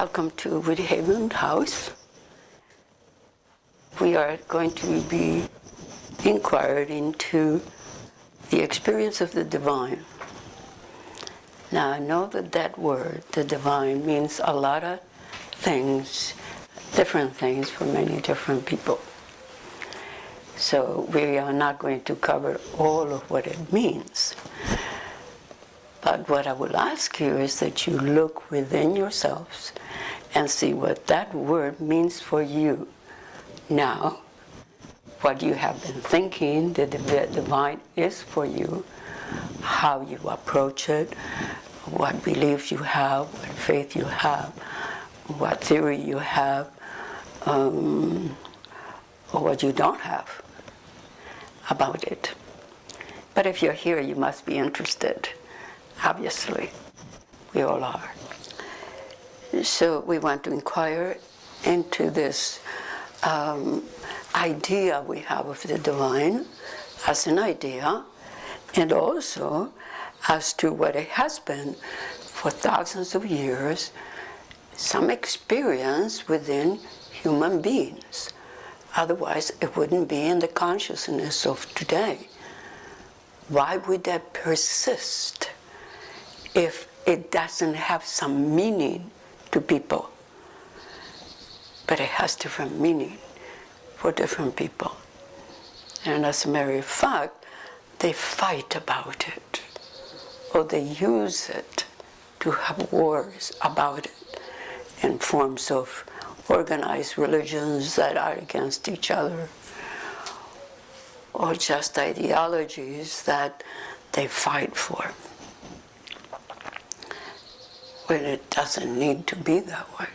Welcome to Woodhaven House. We are going to be inquired into the experience of the divine. Now I know that that word, the divine, means a lot of things, different things for many different people. So we are not going to cover all of what it means. But what I will ask you is that you look within yourselves and see what that word means for you now, what you have been thinking the divine is for you, how you approach it, what beliefs you have, what faith you have, what theory you have, or what you don't have about it. But if you're here, you must be interested. Obviously, we all are. So we want to inquire into this idea we have of the divine as an idea, and also as to what it has been for thousands of years, some experience within human beings. Otherwise, it wouldn't be in the consciousness of today. Why would that persist if it doesn't have some meaning to people? But it has different meaning for different people. And as a matter of fact, they fight about it, or they use it to have wars about it in forms of organized religions that are against each other, or just ideologies that they fight for. When it doesn't need to be that way.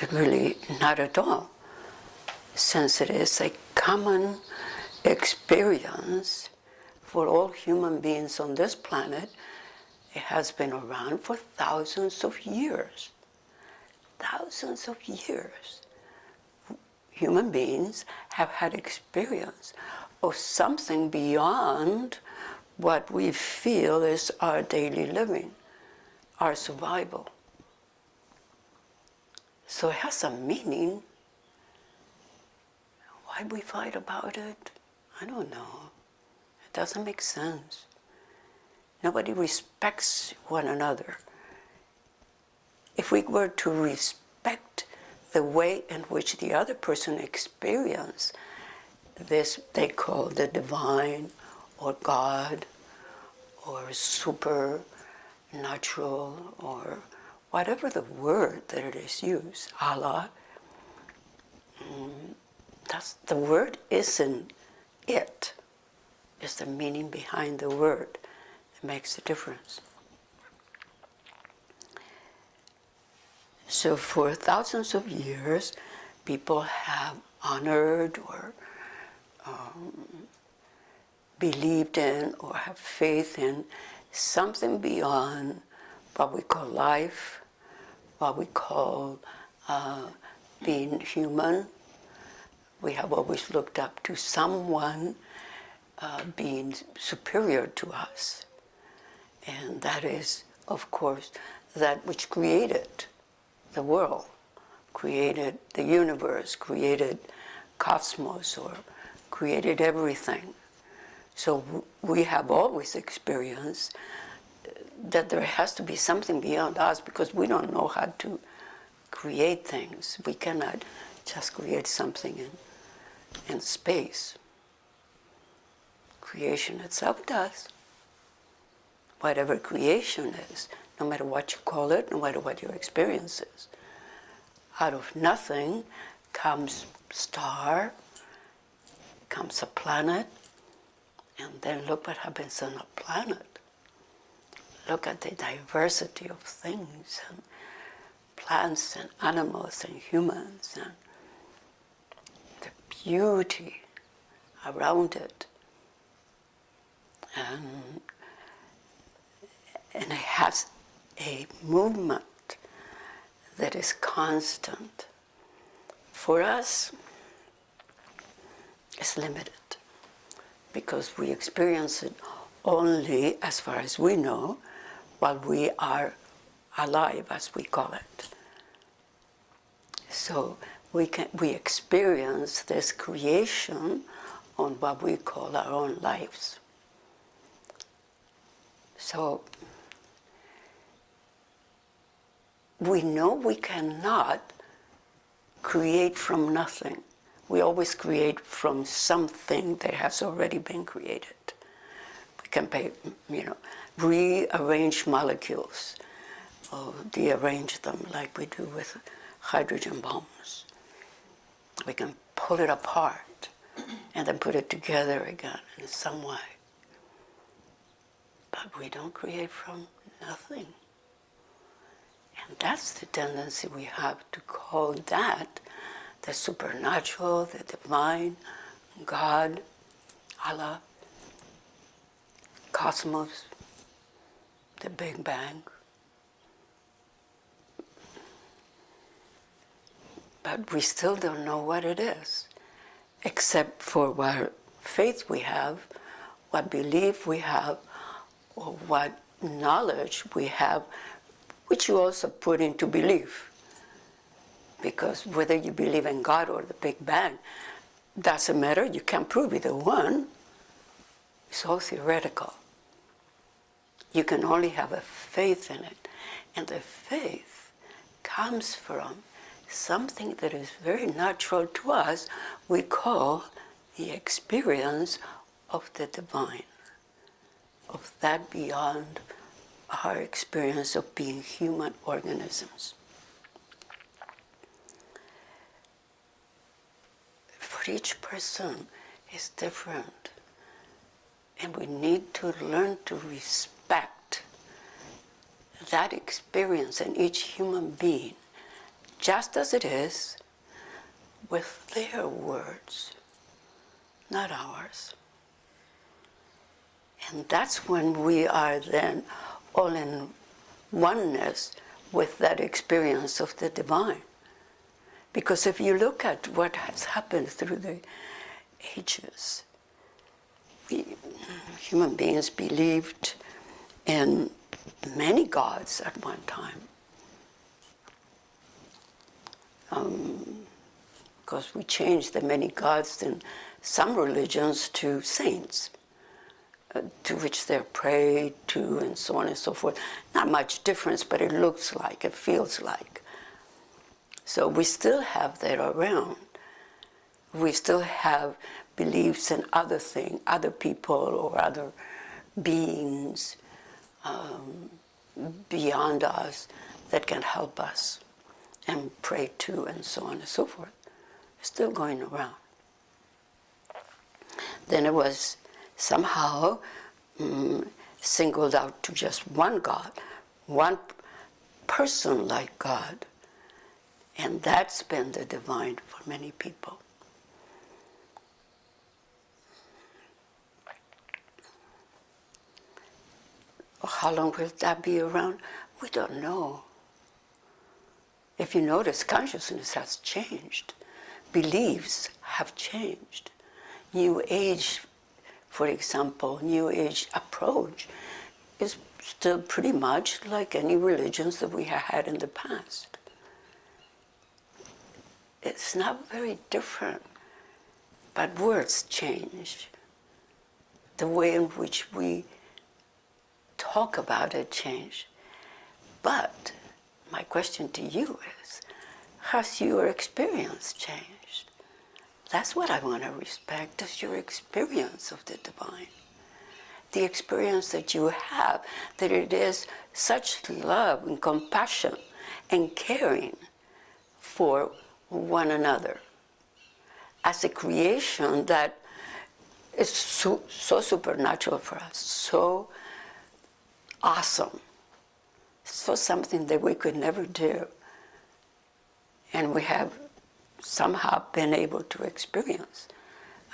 It really, not at all. Since it is a common experience for all human beings on this planet, it has been around for thousands of years. Thousands of years. Human beings have had experience of something beyond what we feel is our daily living, our survival. So it has a meaning. Why we fight about it? I don't know. It doesn't make sense. Nobody respects one another. If we were to respect the way in which the other person experiences this, they call the divine, or God, or supernatural, or whatever the word that it is used, Allah, the word isn't it. It's the meaning behind the word that makes the difference. So for thousands of years, people have honored or believed in or have faith in something beyond what we call life, what we call being human. We have always looked up to someone being superior to us. And that is, of course, that which created the world, created the universe, created cosmos, or created everything. So we have always experienced that there has to be something beyond us, because we don't know how to create things. We cannot just create something in space. Creation itself does. Whatever creation is, no matter what you call it, no matter what your experience is. Out of nothing comes star, comes a planet, and then look what happens on a planet. Look at the diversity of things, and plants and animals and humans, and the beauty around it. And it has a movement that is constant. For us, it's limited, because we experience it only, as far as we know, while we are alive, as we call it. So we experience this creation on what we call our own lives. So we know we cannot create from nothing. We always create from something that has already been created. We can rearrange molecules, or dearrange them like we do with hydrogen bombs. We can pull it apart and then put it together again in some way. But we don't create from nothing. And that's the tendency we have to call that the supernatural, the divine, God, Allah, cosmos, the Big Bang. But we still don't know what it is, except for what faith we have, what belief we have, or what knowledge we have, which you also put into belief. Because whether you believe in God or the Big Bang, doesn't matter, you can't prove either one. It's all theoretical. You can only have a faith in it. And the faith comes from something that is very natural to us, we call the experience of the divine, of that beyond our experience of being human organisms. For each person is different, and we need to learn to respect that experience in each human being, just as it is, with their words, not ours. And that's when we are then all in oneness with that experience of the divine. Because if you look at what has happened through the ages, human beings believed in many gods at one time. Because we changed the many gods in some religions to saints, to which they're prayed to, and so on and so forth. Not much difference, but it looks like, it feels like. So we still have that around. We still have beliefs in other things, other people or other beings beyond us that can help us and pray to, and so on and so forth. It's still going around. Then it was somehow singled out to just one God, one person like God. And that's been the divine for many people. How long will that be around? We don't know. If you notice, consciousness has changed. Beliefs have changed. New Age, for example, New Age approach is still pretty much like any religions that we have had in the past. It's not very different, but words change. The way in which we talk about it change. But my question to you is, has your experience changed? That's what I want to respect, is your experience of the divine. The experience that you have, that it is such love and compassion and caring for one another as a creation that is so supernatural for us, so awesome, so something that we could never do, and we have somehow been able to experience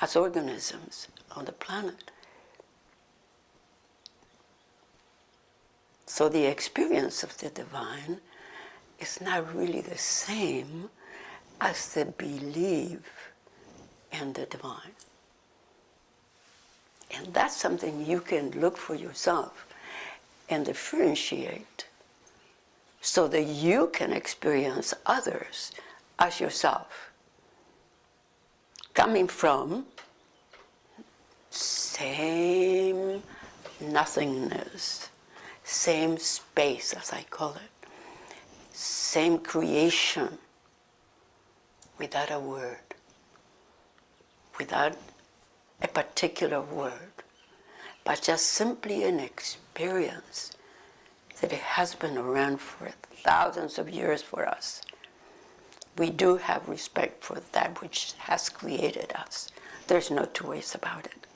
as organisms on the planet. So the experience of the divine is not really the same as the belief in the divine. And that's something you can look for yourself and differentiate so that you can experience others as yourself, coming from same nothingness, same space, as I call it, same creation, without a word, without a particular word, but just simply an experience that it has been around for thousands of years for us. We do have respect for that which has created us. There's no two ways about it.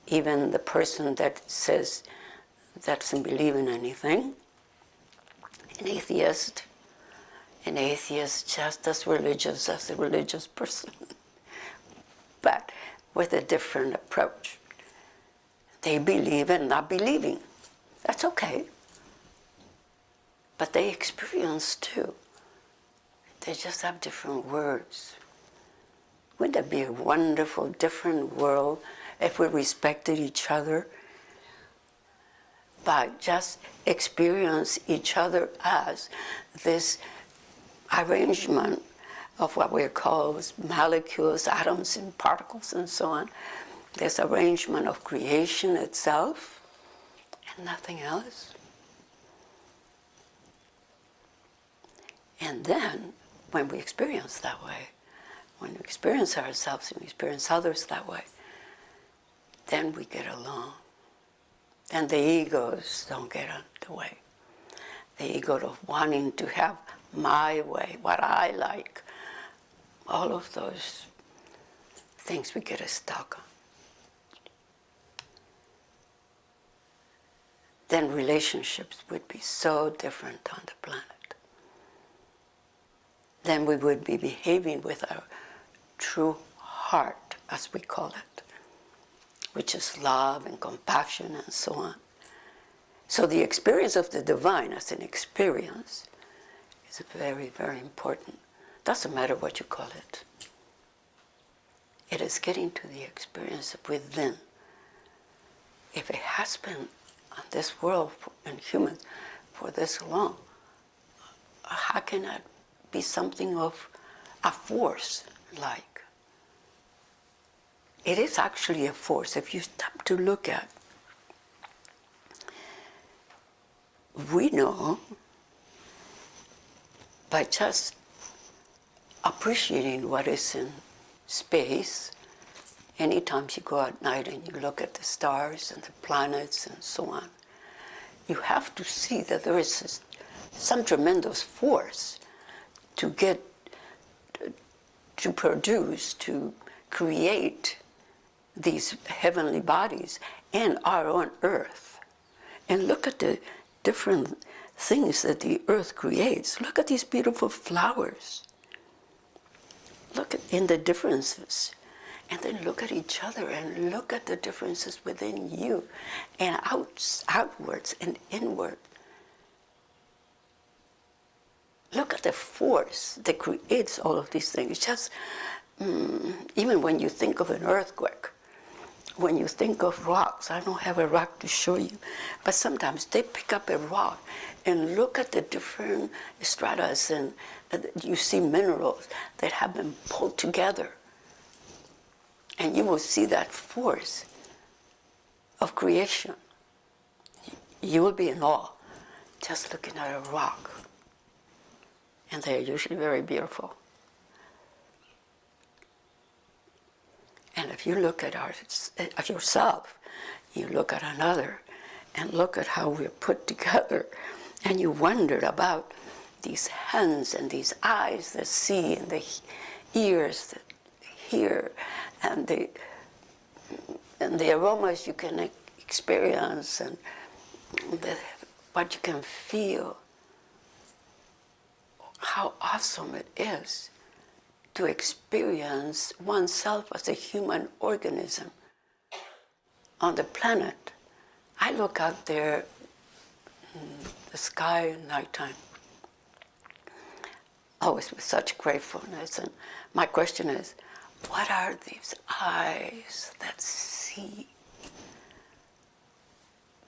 Even the person that says that doesn't believe in anything, an atheist just as religious as a religious person, but with a different approach. They believe in not believing. That's okay. But they experience too. They just have different words. Wouldn't that be a wonderful, different world if we respected each other, but just experience each other as this arrangement of what we call molecules, atoms, and particles, and so on. This arrangement of creation itself and nothing else. And then, when we experience that way, when we experience ourselves and we experience others that way, then we get along. And the egos don't get in the way. The ego of wanting to have my way, what I like, all of those things we get stuck on. Then relationships would be so different on the planet. Then we would be behaving with our true heart, as we call it, which is love and compassion and so on. So the experience of the divine as an experience is very, very important. Doesn't matter what you call it. It is getting to the experience within. If it has been on this world and humans for this long, how can it be something of a force like? It is actually a force. If you stop to look at, we know by just appreciating what is in space. Anytime you go at night and you look at the stars and the planets and so on, you have to see that there is some tremendous force to get, to produce, to create these heavenly bodies and our own earth. And look at the different things that the earth creates. Look at these beautiful flowers. Look in the differences. And then look at each other and look at the differences within you and outwards and inward. Look at the force that creates all of these things. Just even when you think of an earthquake, when you think of rocks, I don't have a rock to show you, but sometimes they pick up a rock and look at the different stratas and you see minerals that have been pulled together. And you will see that force of creation. You will be in awe just looking at a rock. And they're usually very beautiful. And if you look at yourself, you look at another, and look at how we're put together, and you wonder about these hands and these eyes that see and the ears that hear, and the aromas you can experience and what you can feel. How awesome it is to experience oneself as a human organism on the planet. I look out there in the sky at nighttime, always with such gratefulness, and my question is, what are these eyes that see?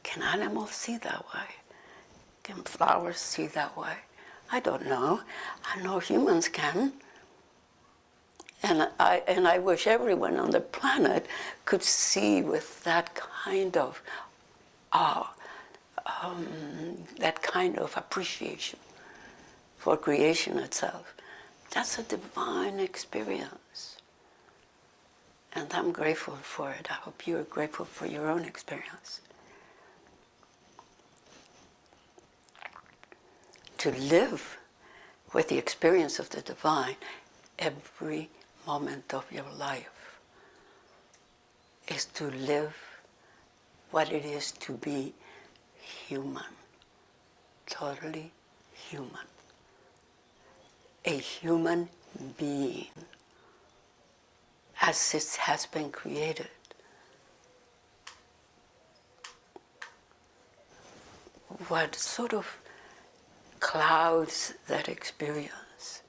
Can animals see that way? Can flowers see that way? I don't know. I know humans can. And I wish everyone on the planet could see with that kind of awe, that kind of appreciation for creation itself. That's a divine experience. And I'm grateful for it. I hope you're grateful for your own experience. To live with the experience of the divine every moment of your life is to live what it is to be human, totally human, a human being as it has been created. What sort of clouds that experience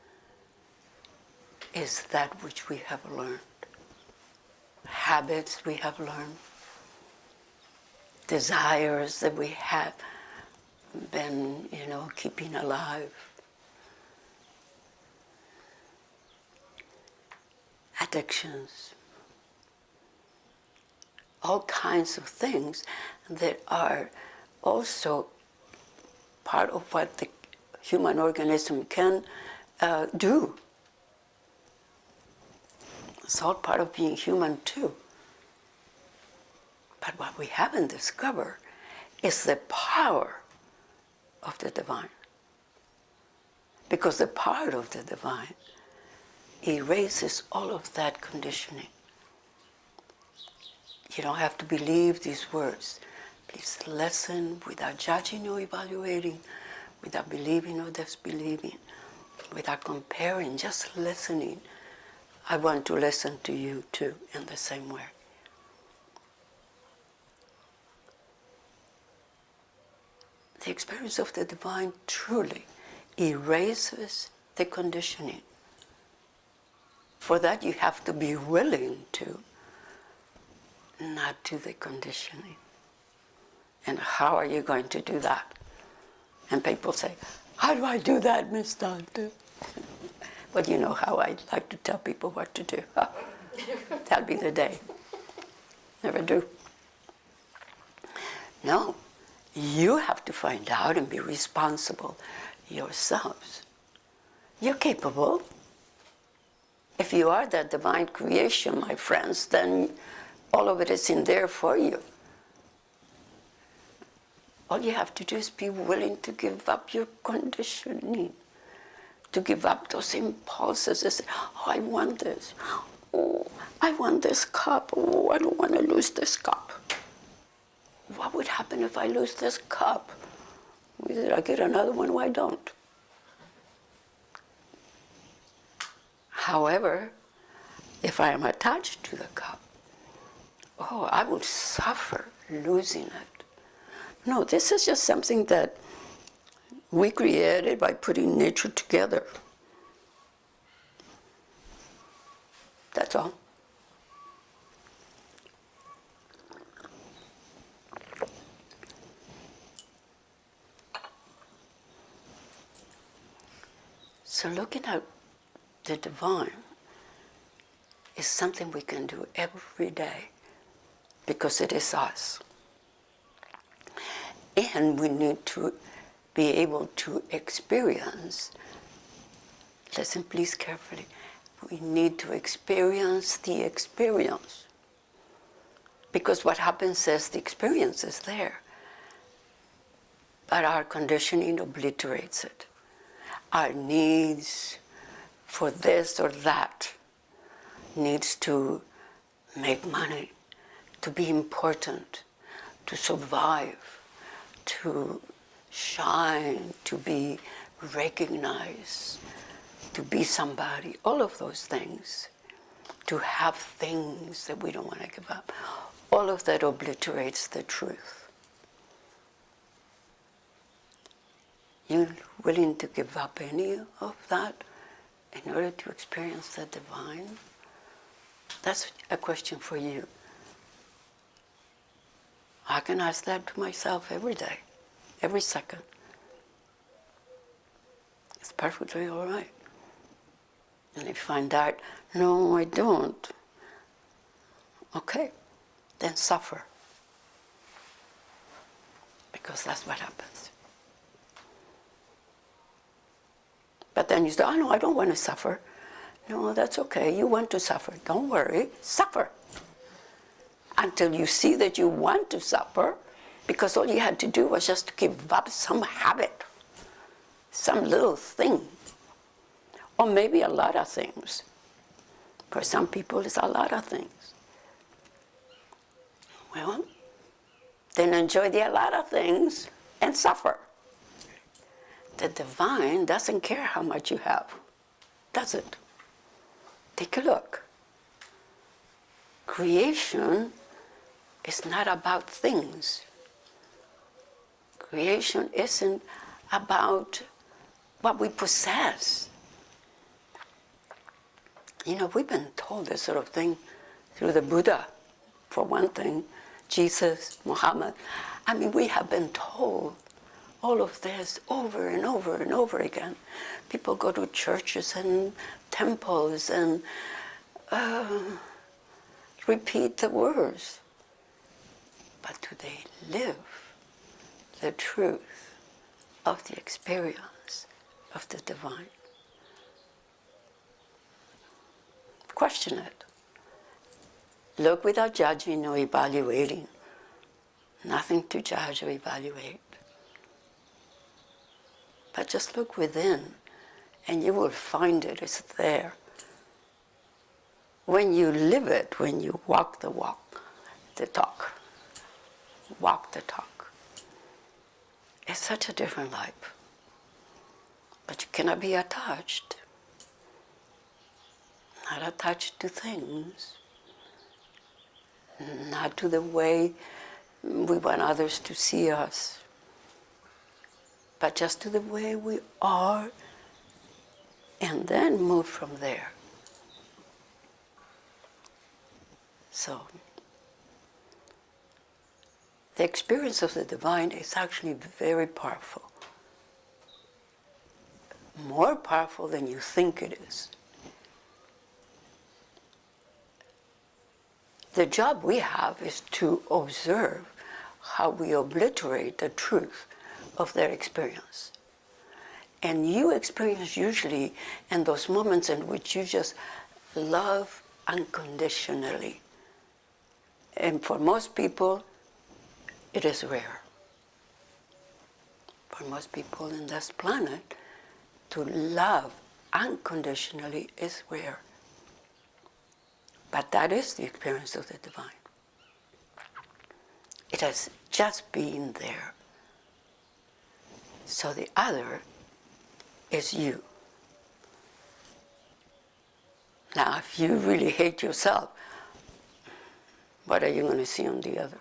is that which we have learned. Habits we have learned. Desires that we have been, keeping alive. Addictions. All kinds of things that are also part of what the human organism can do. It's all part of being human too. But what we haven't discovered is the power of the divine. Because the power of the divine erases all of that conditioning. You don't have to believe these words. Please listen without judging or evaluating, without believing or disbelieving, without comparing, just listening. I want to listen to you too in the same way. The experience of the divine truly erases the conditioning. For that you have to be willing to not do the conditioning. And how are you going to do that? And people say, how do I do that, Miss Dantes? But you know how I like to tell people what to do. That'll be the day. Never do. No, you have to find out and be responsible yourselves. You're capable. If you are that divine creation, my friends, then all of it is in there for you. All you have to do is be willing to give up your conditioning, to give up those impulses and say, oh, I want this. Oh, I want this cup. Oh, I don't want to lose this cup. What would happen if I lose this cup? Did I get another one? Why don't? However, if I am attached to the cup, oh, I would suffer losing it. No, this is just something that we created by putting nature together. That's all. So looking at the divine is something we can do every day because it is us. And we need to be able to experience, listen please carefully, we need to experience the experience. Because what happens is the experience is there, but our conditioning obliterates it. Our needs for this or that, needs to make money, to be important, to survive, to shine, to be recognized, to be somebody, all of those things, to have things that we don't want to give up. All of that obliterates the truth. You willing to give up any of that in order to experience the divine? That's a question for you. I can ask that to myself every day, every second. perfectly all right. And if you find out, no, I don't, okay, then suffer. Because that's what happens. But then you say, oh no, I don't want to suffer. No, that's okay, you want to suffer. Don't worry, suffer. Until you see that you want to suffer, because all you had to do was just to give up some habit, some little thing, or maybe a lot of things. For some people, it's a lot of things. Well, then enjoy the a lot of things and suffer. The divine doesn't care how much you have, does it? Take a look. Creation is not about things. Creation isn't about what we possess. You know, we've been told this sort of thing through the Buddha, for one thing, Jesus, Muhammad. I mean, we have been told all of this over and over and over again. People go to churches and temples and repeat the words. But do they live the truth of the experience of the divine? Question it. Look without judging or evaluating. Nothing to judge or evaluate. But just look within and you will find it is there. When you live it, when you walk the walk, the talk, walk the talk, it's such a different life. But you cannot be attached. Not attached to things. Not to the way we want others to see us. But just to the way we are, and then move from there. So, the experience of the divine is actually very powerful. More powerful than you think it is. The job we have is to observe how we obliterate the truth of their experience. And you experience usually in those moments in which you just love unconditionally. And for most people, it is rare. For most people in this planet, to love unconditionally is rare. But that is the experience of the divine. It has just been there. So the other is you. Now, if you really hate yourself, what are you going to see on the other?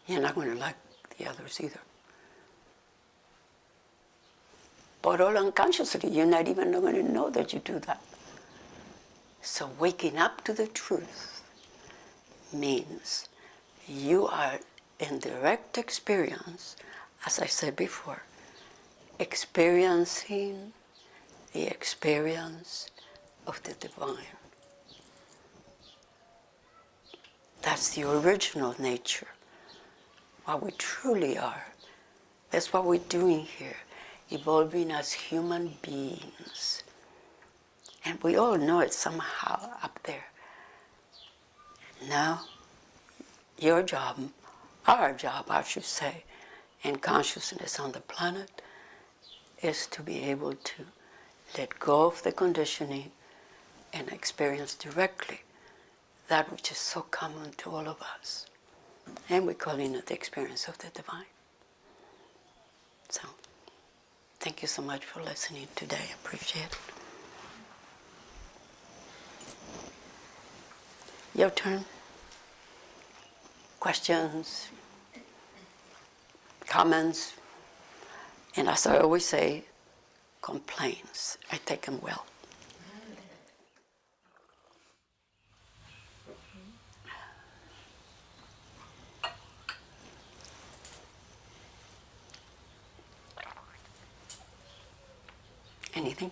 You're not going to like the others either. But all unconsciously, you're not even going to know that you do that. So waking up to the truth means you are in direct experience, as I said before, experiencing the experience of the divine. That's the original nature, what we truly are. That's what we're doing here, evolving as human beings. And we all know it somehow up there. Now, your job, our job, I should say, in consciousness on the planet, is to be able to let go of the conditioning and experience directly that which is so common to all of us. And we're calling it the experience of the divine. So, thank you so much for listening today. I appreciate it. Your turn. Questions, comments, and as I always say, complaints. I take them well. Anything?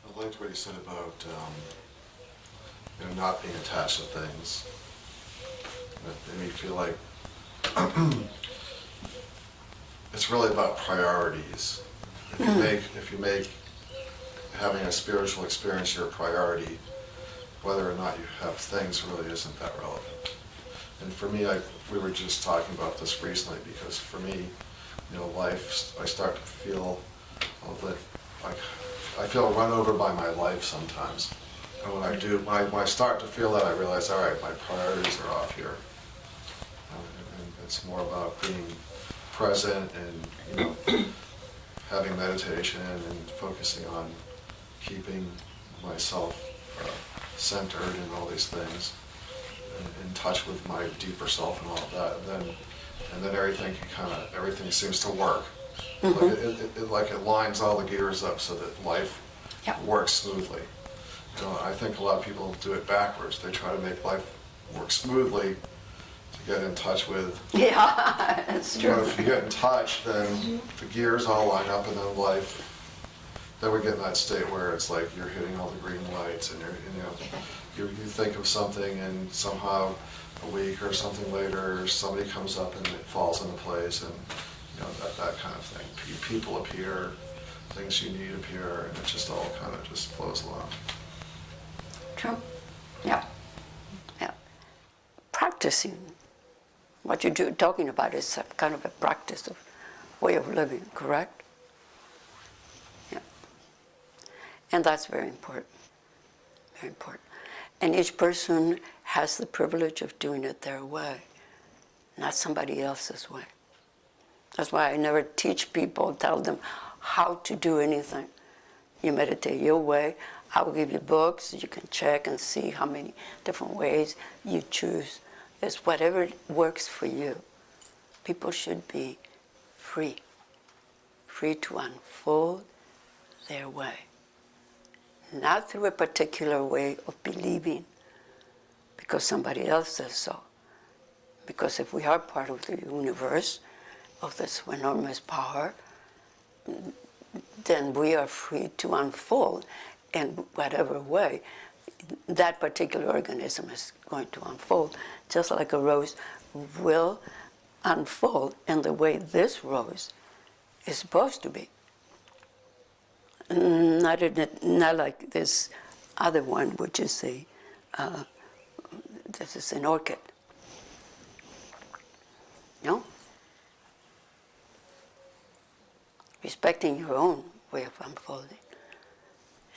I liked what you said about not being attached to things. It made me feel like it's really about priorities. If you make having a spiritual experience your priority, whether or not you have things really isn't that relevant. And for me, we were just talking about this recently because for me, life, I start to feel that I feel run over by my life sometimes. And when I start to feel that, I realize, all right, my priorities are off here. And it's more about being present and having meditation and focusing on keeping myself centered and all these things, and in touch with my deeper self and all of that. And then everything seems to work. Mm-hmm. It lines all the gears up so that life works smoothly. I think a lot of people do it backwards. They try to make life work smoothly to get in touch with. Yeah, that's true. If you get in touch, then the gears all line up, and then we get in that state where it's like you're hitting all the green lights, and you think of something, and somehow a week or something later, somebody comes up and it falls into place, and that kind of thing. People appear, things you need appear, and it just all kind of just flows along. True. Yeah. Yeah. Practicing what you're talking about is a kind of a practice of way of living, correct? Yeah. And that's very important. Very important. And each person has the privilege of doing it their way, not somebody else's way. That's why I never teach people, tell them how to do anything. You meditate your way. I will give you books. You can check and see how many different ways you choose. It's whatever works for you. People should be free to unfold their way. Not through a particular way of believing, because somebody else says so. Because if we are part of the universe, of this enormous power, then we are free to unfold in whatever way that particular organism is going to unfold, just like a rose will unfold in the way this rose is supposed to be. Not like this other one, which is this is an orchid. No? Respecting your own way of unfolding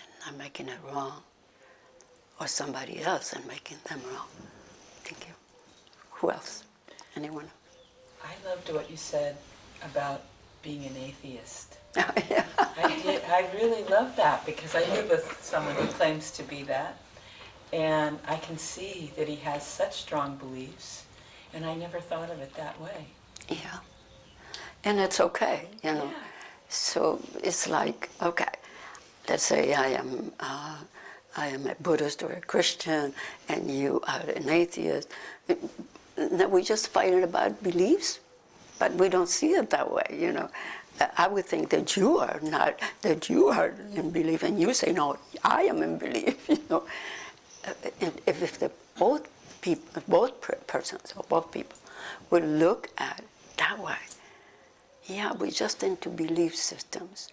and not making it wrong, or somebody else and making them wrong. Thank you. Who else? Anyone? I loved what you said about being an atheist. Yeah. I really love that because I live with someone who claims to be that, and I can see that he has such strong beliefs, and I never thought of it that way. Yeah. And it's okay, Yeah. So it's like, okay, let's say I am a Buddhist or a Christian, and you are an atheist. We just fighting about beliefs, but we don't see it that way, I would think that you are not, that you are in belief, and you say, no, I am in belief, And if both persons or both people would look at it that way, yeah, we're just into belief systems.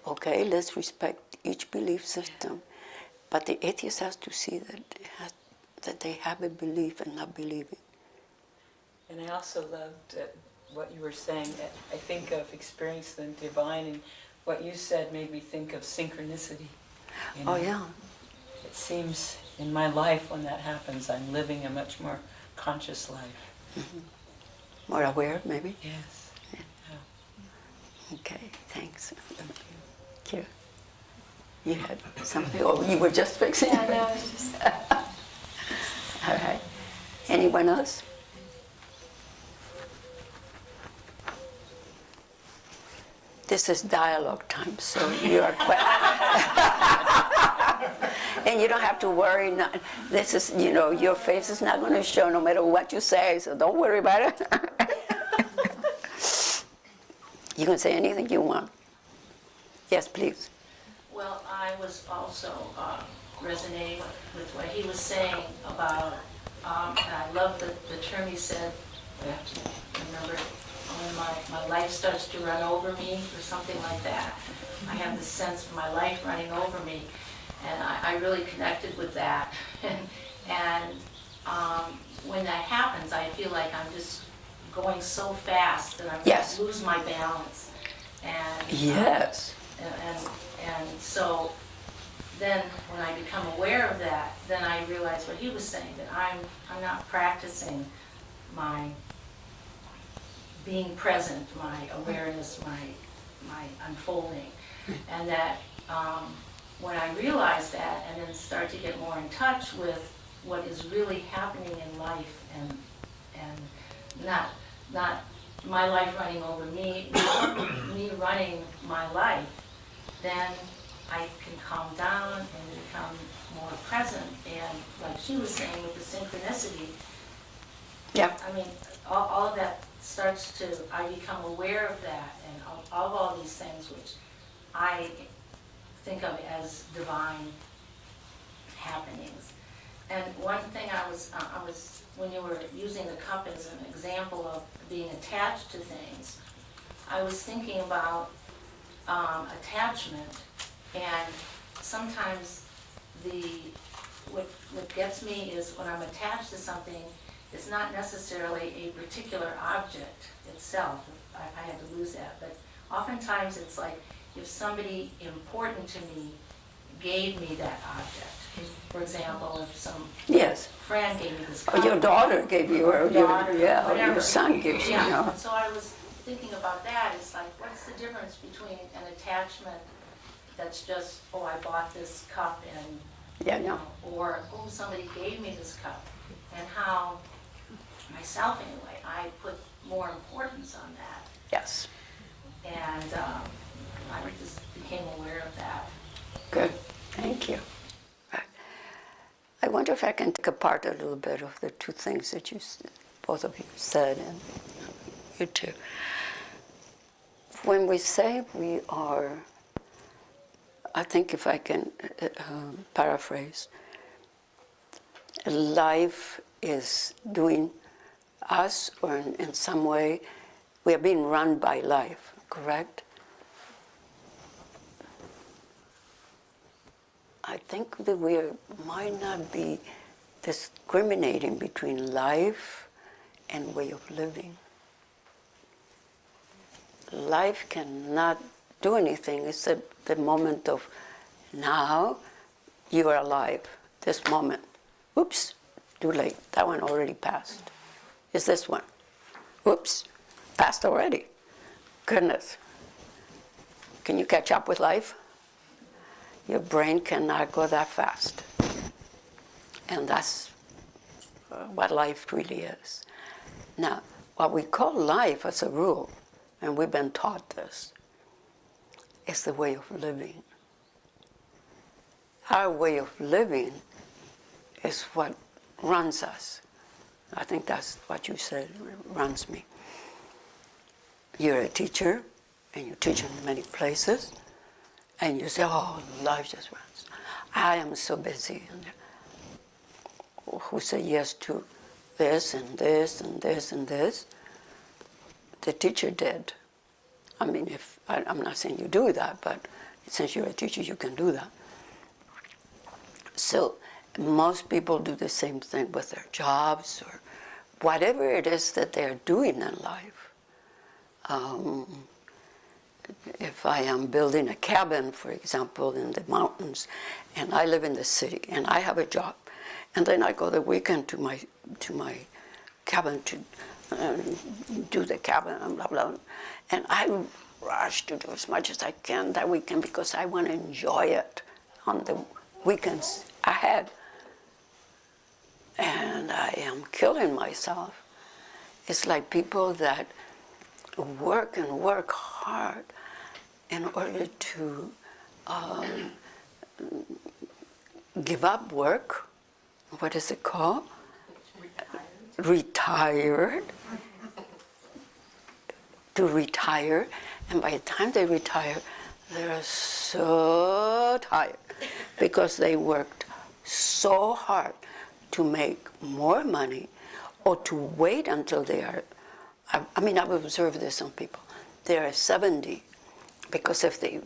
Okay, let's respect each belief system. But the atheist has to see that they have a belief and not believing. And I also loved what you were saying. I think of experience the divine, and what you said made me think of synchronicity. Oh, yeah. It seems in my life when that happens, I'm living a much more conscious life. Mm-hmm. More aware, maybe? Yes. Okay, thanks. Thank you. You had something, or you were just fixing it? Yeah, no, it's just... All right. Anyone else? This is dialogue time, so you are And you don't have to worry. Not, this is, you know, your face is not going to show no matter what you say, so don't worry about it. You can say anything you want. Yes, please. Well, I was also resonating with what he was saying about, and I love the term he said, I have to remember, when my life starts to run over me, or something like that. I have this sense of my life running over me, and I really connected with that. And when that happens, I feel like I'm just going so fast that I'm Yes. going to lose my balance. And Yes. and so then when I become aware of that, then I realize what he was saying, that I'm not practicing my being present, my awareness, my unfolding. And that when I realize that and then start to get more in touch with what is really happening in life, and not my life running over me, me running my life, then I can calm down and become more present. And like she was saying with the synchronicity, Yeah. I mean, all of that starts to, I become aware of that and of all these things which I think of as divine happenings. And one thing I was, when you were using the cup as an example of being attached to things, I was thinking about attachment, and sometimes what gets me is when I'm attached to something, it's not necessarily a particular object itself. I had to lose that, but oftentimes it's like if somebody important to me gave me that object. For example, if some Yes. friend gave me this Or your daughter gave you, or daughter, or your whatever. son gives you. Yeah, You know. and so I was thinking about that. It's like, what's the difference between an attachment that's just, oh, I bought this cup, and Yeah, you no. know, or oh, somebody gave me this cup, and how myself anyway, I put more importance on that, Yes. and I just became aware of that. Good. Thank you. Right. I wonder if I can take apart a little bit of the two things that both of you said, and you too. When we say we are, I think if I can paraphrase, life is doing us, or in some way, we are being run by life, correct? I think that we might not be discriminating between life and way of living. Life cannot do anything except the moment of now you are alive, this moment. Oops, too late, that one already passed. It's this one. Oops, passed already. Goodness. Can you catch up with life? Your brain cannot go that fast. And that's what life really is. Now, what we call life as a rule, and we've been taught this, is the way of living. Our way of living is what runs us. I think that's what you said, runs me. You're a teacher, and you teach in many places, and you say, oh, life just runs. I am so busy. And who say yes to this and this and this and this? The teacher did. I mean, I'm not saying you do that, but since you're a teacher, you can do that. So most people do the same thing with their jobs or whatever it is that they're doing in life. If I am building a cabin, for example, in the mountains, and I live in the city, and I have a job, and then I go the weekend to my cabin to do the cabin and blah blah, and I rush to do as much as I can that weekend because I want to enjoy it on the weekends ahead, and I am killing myself. It's like people that work and work hard in order to give up work. What is it called? Retired. To retire, and by the time they retire, they're so tired because they worked so hard to make more money or to wait until they are, I mean, I've observed this on people. They are 70 because if they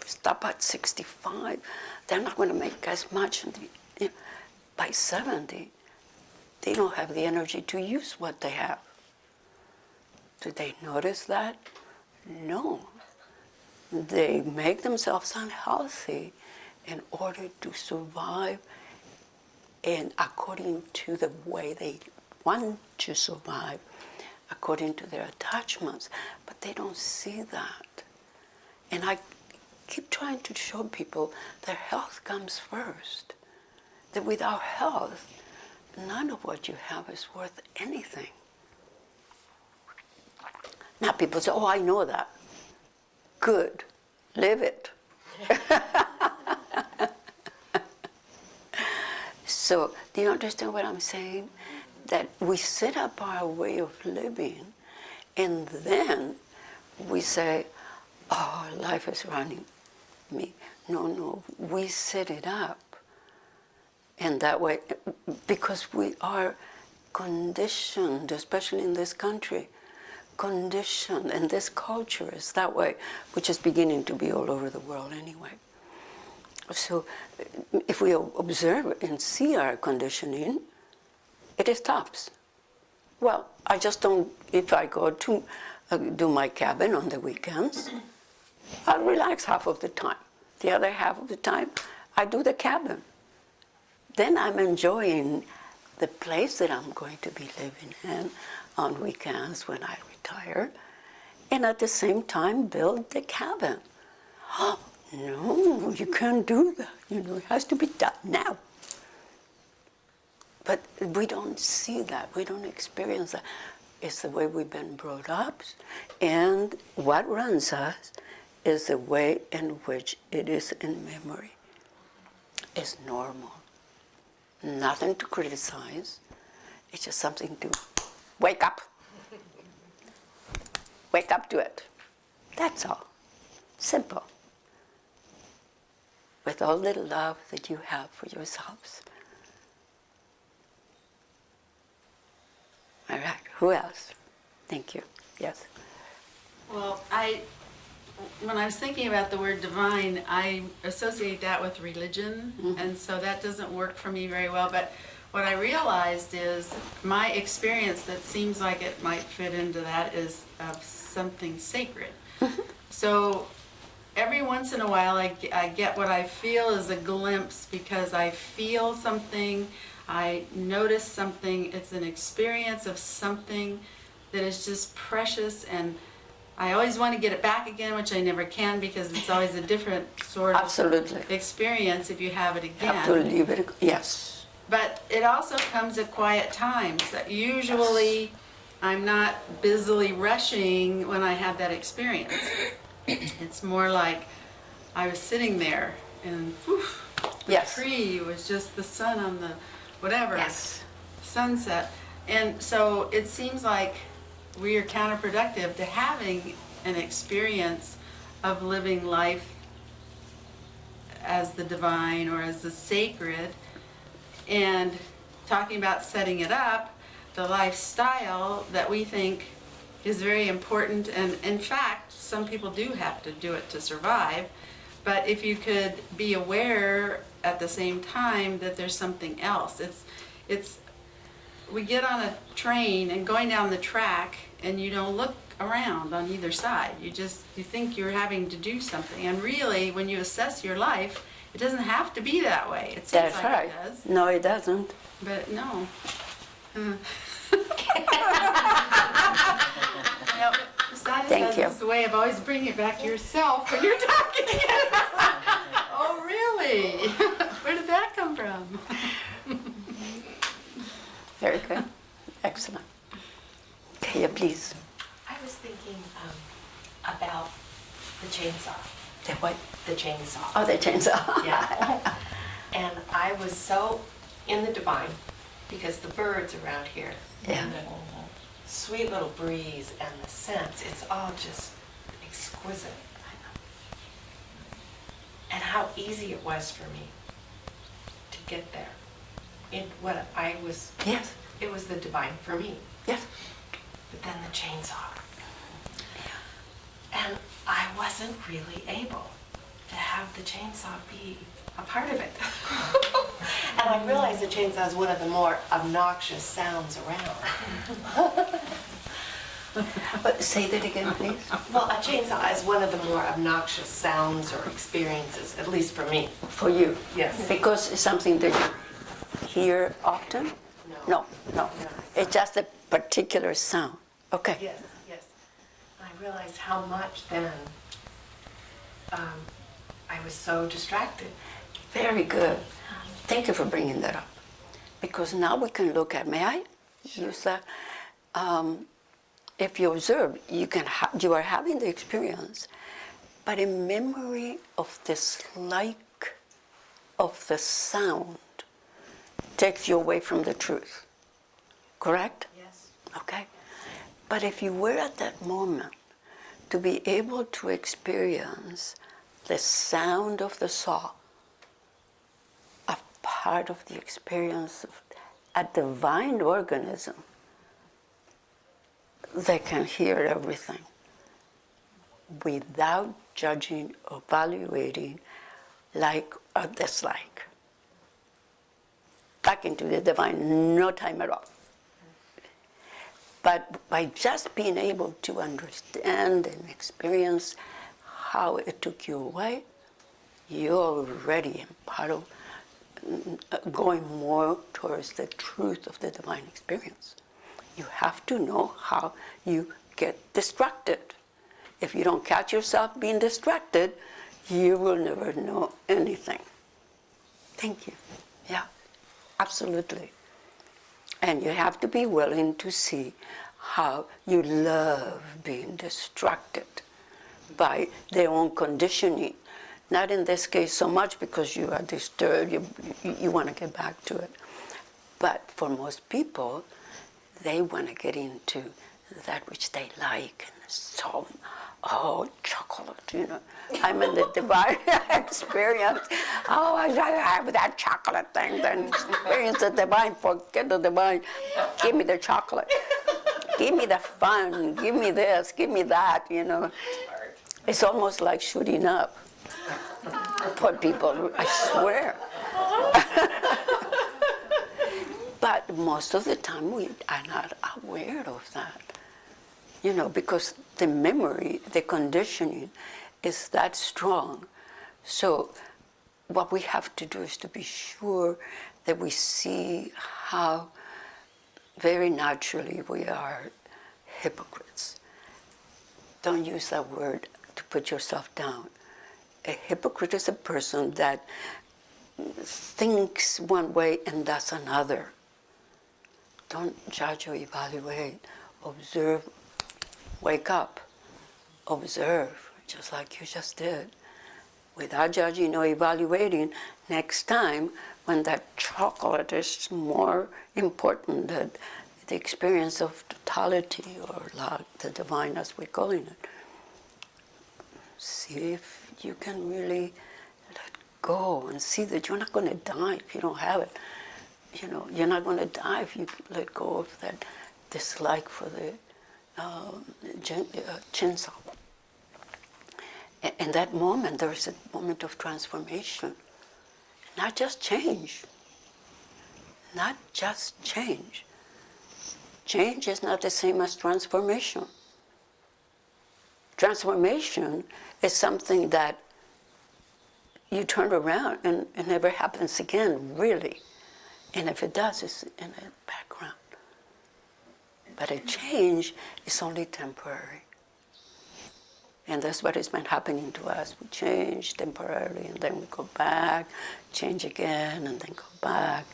stop at 65, they're not going to make as much. By 70, they don't have the energy to use what they have. Do they notice that? No. They make themselves unhealthy in order to survive and according to the way they want to survive, according to their attachments. But they don't see that. And I keep trying to show people that health comes first. That without health, none of what you have is worth anything. Now people say, oh, I know that. Good. Live it. So, do you understand what I'm saying? That we set up our way of living, and then we say, oh, life is running me. No, we set it up. And that way, because we are conditioned, especially in this country, conditioned, and this culture is that way, which is beginning to be all over the world anyway. So if we observe and see our conditioning, it stops. Well, I just don't, if I go to do my cabin on the weekends, I'll relax half of the time. The other half of the time, I do the cabin. Then I'm enjoying the place that I'm going to be living in on weekends when I retire, and at the same time build the cabin. Oh, no, you can't do that. It has to be done now. But we don't see that. We don't experience that. It's the way we've been brought up, and what runs us is the way in which it is in memory. It's normal. Nothing to criticize. It's just something to wake up. Wake up to it. That's all. Simple. With all the love that you have for yourselves. All right, who else? Thank you. Yes. Well, when I was thinking about the word divine, I associate that with religion, and so that doesn't work for me very well. But what I realized is my experience that seems like it might fit into that is of something sacred. So every once in a while I get what I feel is a glimpse because I feel something, I notice something, it's an experience of something that is just precious, and I always want to get it back again, which I never can because it's always a different sort Absolutely. of experience if you have it again. Have to leave it. Yes. But it also comes at quiet times. That usually I'm not busily rushing when I have that experience. It's more like I was sitting there and the tree was just the sun on the whatever, sunset. And so it seems like we are counterproductive to having an experience of living life as the divine or as the sacred, and talking about setting it up, the lifestyle that we think is very important, and in fact some people do have to do it to survive, but if you could be aware at the same time that there's something else. It's we get on a train and going down the track and you don't look around on either side. You think you're having to do something, and really when you assess your life, it doesn't have to be that way. It seems That's like right. it does. No, it doesn't. But no. Thank you. It's the way of always bringing it back to yourself when you're talking. Oh, really? Where did that come from? Very good. Excellent. Okay, please. I was thinking about the chainsaw. The what? The chainsaw. Oh, the chainsaw. Yeah. And I was so in the divine because the birds around here, Yeah. and the sweet little breeze and the scents, it's all just exquisite. And how easy it was for me to get there. Yes. It was the divine for me. Yes. But then the chainsaw. And I wasn't really able to have the chainsaw be a part of it. And I realized the chainsaw is one of the more obnoxious sounds around. But say that again, please. Well, a chainsaw is one of the more obnoxious sounds or experiences, at least for me. For you. Yes. Because it's something that you hear often? No. It's just a particular sound. Okay. Yes, yes. And I realized how much then I was so distracted. Very good. Thank you for bringing that up. Because now we can look at, may I use that? If you observe, you are having the experience, but a memory of dislike of the sound takes you away from the truth. Correct? Yes. Okay? But if you were at that moment to be able to experience the sound of the saw, a part of the experience of a divine organism, they can hear everything without judging or evaluating, like or dislike. Back into the divine, no time at all. But by just being able to understand and experience how it took you away, you're already part of going more towards the truth of the divine experience. You have to know how you get distracted. If you don't catch yourself being distracted, you will never know anything. Thank you. Yeah, absolutely. And you have to be willing to see how you love being distracted by their own conditioning. Not in this case so much because you are disturbed, you want to get back to it. But for most people, they want to get into that which they like. And so, chocolate, I'm in the divine experience. Oh, I have that chocolate thing. Then experience the divine, forget the divine. Give me the chocolate. Give me the fun. Give me this. Give me that, It's almost like shooting up. Poor people, I swear. But most of the time we are not aware of that, because the memory, the conditioning is that strong. So what we have to do is to be sure that we see how very naturally we are hypocrites. Don't use that word to put yourself down. A hypocrite is a person that thinks one way and does another. Don't judge or evaluate. Observe. Wake up. Observe, just like you just did. Without judging or evaluating, next time, when that chocolate is more important than the experience of totality or the divine as we're calling it, see if you can really let go and see that you're not going to die if you don't have it. You're not going to die if you let go of that dislike for the chainsaw. In that moment, there is a moment of transformation. Not just change. Not just change. Change is not the same as transformation. Transformation is something that you turn around and it never happens again, really. And if it does, it's in the background. But a change is only temporary. And that's what has been happening to us. We change temporarily, and then we go back, change again, and then go back.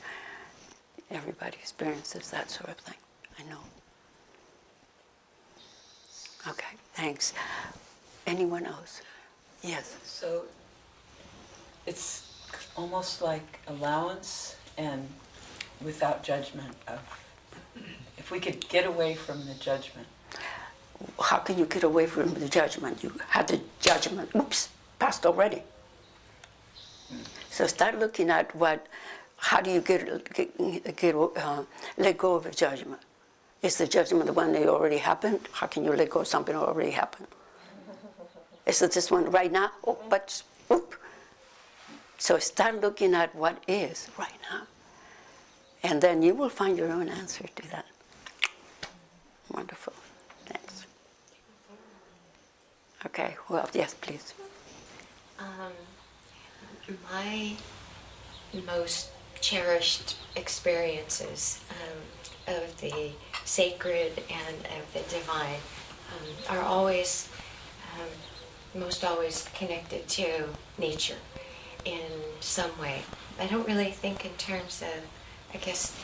Everybody experiences that sort of thing, I know. Okay, thanks. Anyone else? Yes. So it's almost like allowance and without judgment of, if we could get away from the judgment. How can you get away from the judgment? You had the judgment, oops, passed already. So start looking at how do you let go of a judgment? Is the judgment the one that already happened? How can you let go of something that already happened? Is it this one right now? Oh, but, oop. So start looking at what is right now. And then you will find your own answer to that. Wonderful. Thanks. Okay, well, yes, please. My most cherished experiences of the sacred and of the divine are always, most always connected to nature in some way. I don't really think in terms of, I guess,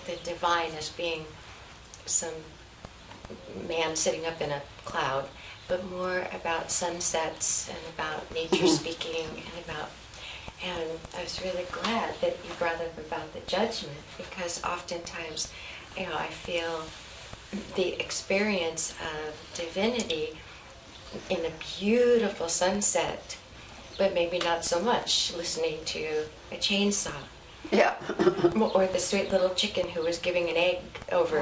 the divine as being some man sitting up in a cloud, but more about sunsets and about nature speaking and I was really glad that you brought up about the judgment, because oftentimes, I feel the experience of divinity in a beautiful sunset, but maybe not so much listening to a chainsaw. Yeah. Or the sweet little chicken who was giving an egg over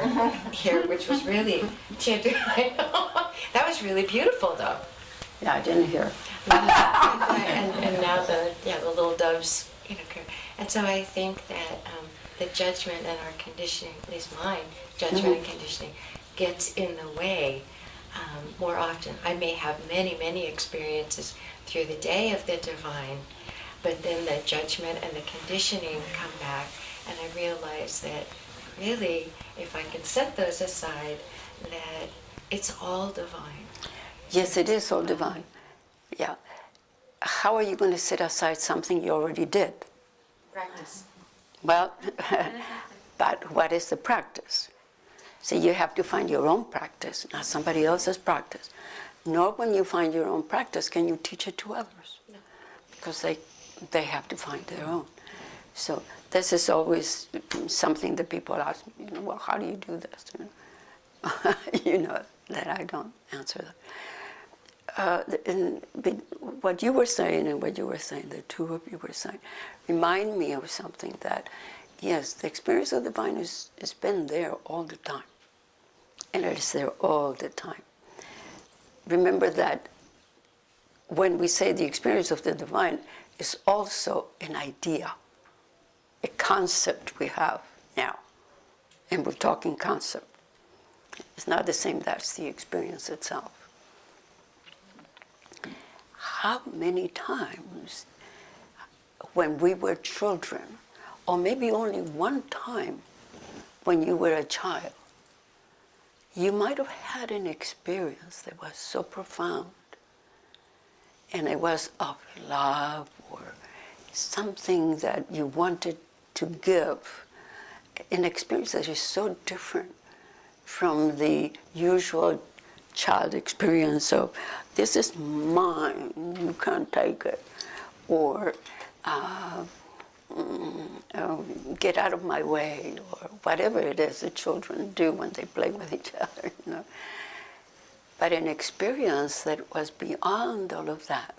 here, which was really, that was really beautiful though. Yeah, I didn't hear. And now the little doves, and so I think that the judgment and our conditioning, at least mine, judgment and conditioning, gets in the way more often. I may have many experiences through the day of the divine, but then the judgment and the conditioning come back, and I realize that really, if I can set those aside, that it's all divine. Yes, it is all divine. Yeah. How are you going to set aside something you already did? Practice. Well, but what is the practice? So you have to find your own practice, not somebody else's practice. Nor when you find your own practice can you teach it to others, because they have to find their own. So this is always something that people ask me, well, how do you do this? That I don't answer that. What you were saying and what you were saying, the two of you were saying, remind me of something that, yes, the experience of the divine has been there all the time. And it is there all the time. Remember that when we say the experience of the divine is also an idea, a concept we have now. And we're talking concept. It's not the same, that's the experience itself. How many times when we were children, or maybe only one time when you were a child, you might have had an experience that was so profound, and it was of love or something that you wanted to give, an experience that is so different from the usual child experience of, this is mine, you can't take it, or get out of my way, or whatever it is that children do when they play with each other, But an experience that was beyond all of that,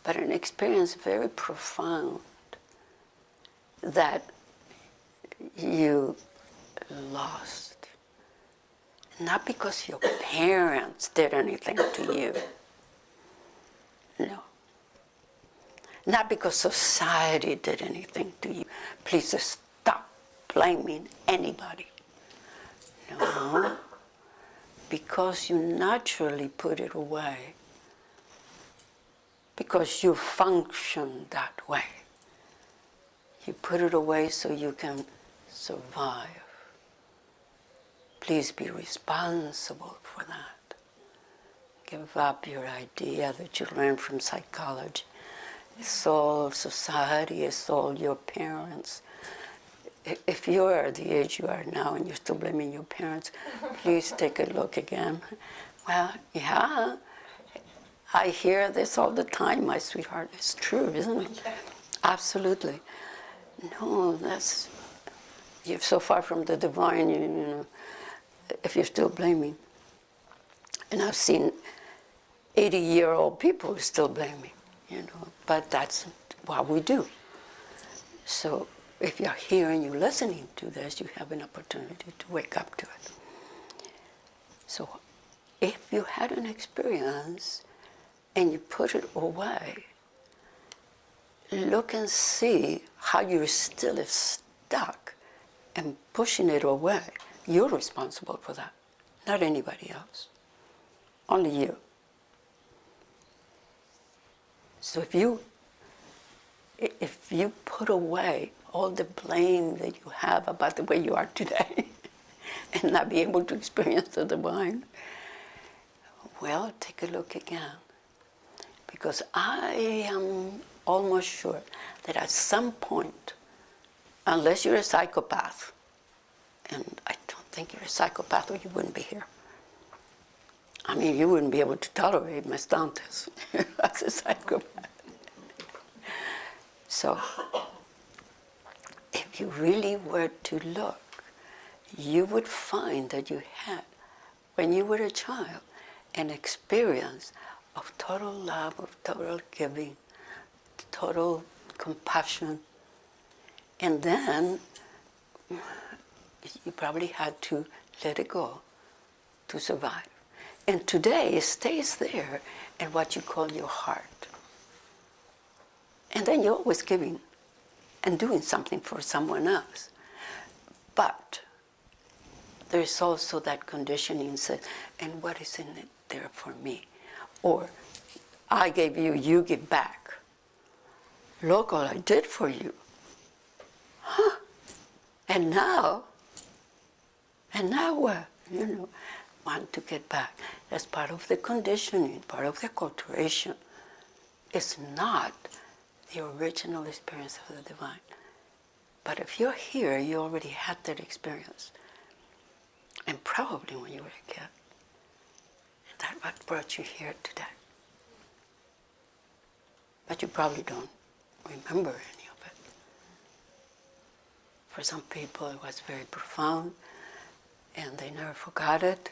but an experience very profound that you lost. Not because your parents did anything to you. No. Not because society did anything to you. Please just stop blaming anybody. No. Because you naturally put it away. Because you function that way. You put it away so you can survive. Please be responsible for that. Give up your idea that you learned from psychology. It's all society, it's all your parents. If you are the age you are now and you're still blaming your parents, please take a look again. Well, yeah, I hear this all the time, my sweetheart. It's true, isn't it? Absolutely. No, you're so far from the divine, you know, if you're still blaming. And I've seen 80-year-old people who still blaming, you know, but that's what we do. So if you're here and you're listening to this, you have an opportunity to wake up to it. So if you had an experience and you put it away, look and see how you're still stuck and pushing it away. You're responsible for that, not anybody else. Only you. So if you put away all the blame that you have about the way you are today and not be able to experience the divine, well, take a look again. Because I am almost sure that at some point, unless you're a psychopath, and I don't think you're a psychopath or you wouldn't be here. I mean, you wouldn't be able to tolerate Miss Dantes as a psychopath. So, if you really were to look, you would find that you had, when you were a child, an experience of total love, of total giving, total compassion. And then you probably had to let it go to survive. And today it stays there in what you call your heart. And then you're always giving and doing something for someone else. But there's also that conditioning said, and what is in it there for me? Or I gave you, you give back. Look all I did for you. Huh? And now what? You know, want to get back. That's part of the conditioning, part of the acculturation. It's not the original experience of the divine. But if you're here, you already had that experience. And probably when you were a kid. And that's what brought you here today. But you probably don't remember any of it. For some people it was very profound and they never forgot it.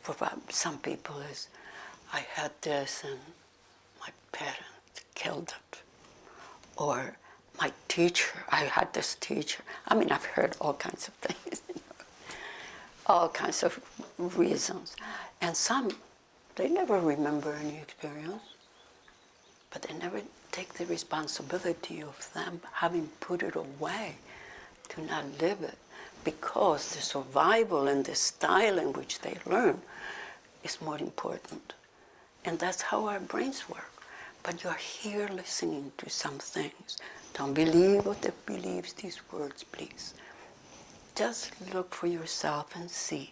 For some people it's, I had this and my parents killed it. Or my teacher, I had this teacher. I mean, I've heard all kinds of things, you know, all kinds of reasons. And some, they never remember any experience, but they never take the responsibility of them having put it away to not live it, because the survival and the style in which they learn is more important. And that's how our brains work. But you're here listening to some things. Don't believe what they believes these words, please. Just look for yourself and see.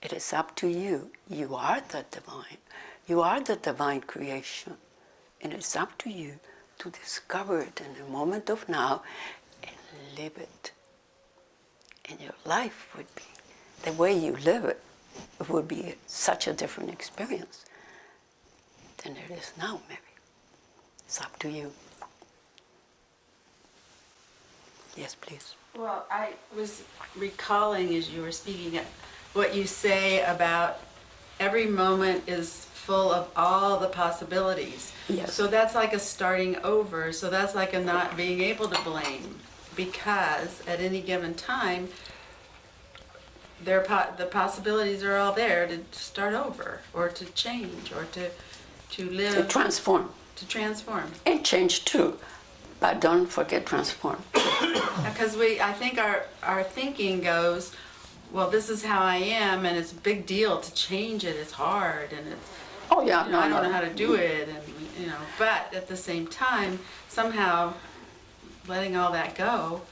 It is up to you. You are the divine. You are the divine creation. And it's up to you to discover it in the moment of now and live it. And your life would be, the way you live it, it would be such a different experience than it is now, maybe. It's up to you. Yes, please. Well, I was recalling as you were speaking what you say about every moment is full of all the possibilities. Yes. So that's like a starting over. So that's like a not being able to blame, because at any given time, the possibilities are all there to start over or to change or to live. To transform. To transform. And change too. But don't forget transform. Because I think our thinking goes, well, this is how I am, and it's a big deal to change it. It's hard, and it's, Oh yeah, I don't know how to do it, and But at the same time, somehow letting all that go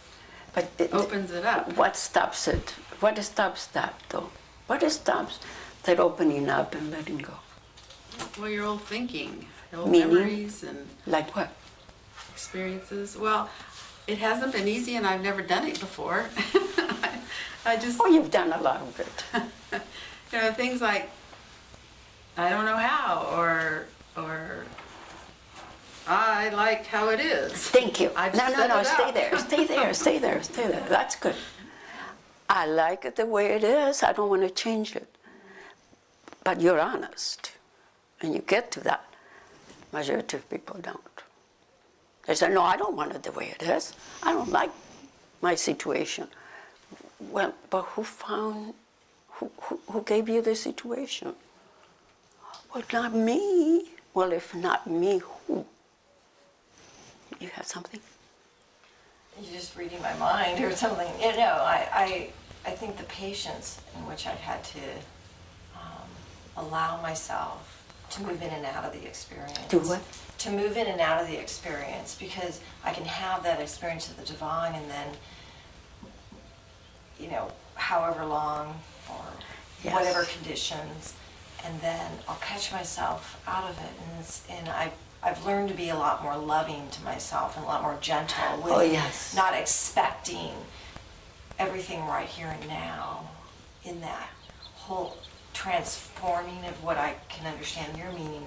But opens it up. what stops it? What stops that though? What stops that opening up and letting go? Well, your old thinking, old Meaning? memories, and Like what? experiences. Well, it hasn't been easy, and I've never done it before. I just, Oh, you've done a lot of it. things like, I don't know how, or I like how it is. Thank you. I've No, set it stay up. there, stay there, stay there, stay there. That's good. I like it the way it is. I don't want to change it. But you're honest, and you get to that. Majority of people don't. They say, no, I don't want it the way it is. I don't like my situation. Well, but who gave you the situation? Well, not me. Well, if not me, who? You had something? You're just reading my mind or something. You know, I think the patience in which I've had to allow myself to move in and out of the experience. Do what? To move in and out of the experience, because I can have that experience of the divine and then, you know, however long or Yes. whatever conditions, and then I'll catch myself out of it. And I've learned to be a lot more loving to myself and a lot more gentle with Oh, yes. not expecting everything right here and now in that whole transforming of what I can understand your meaning.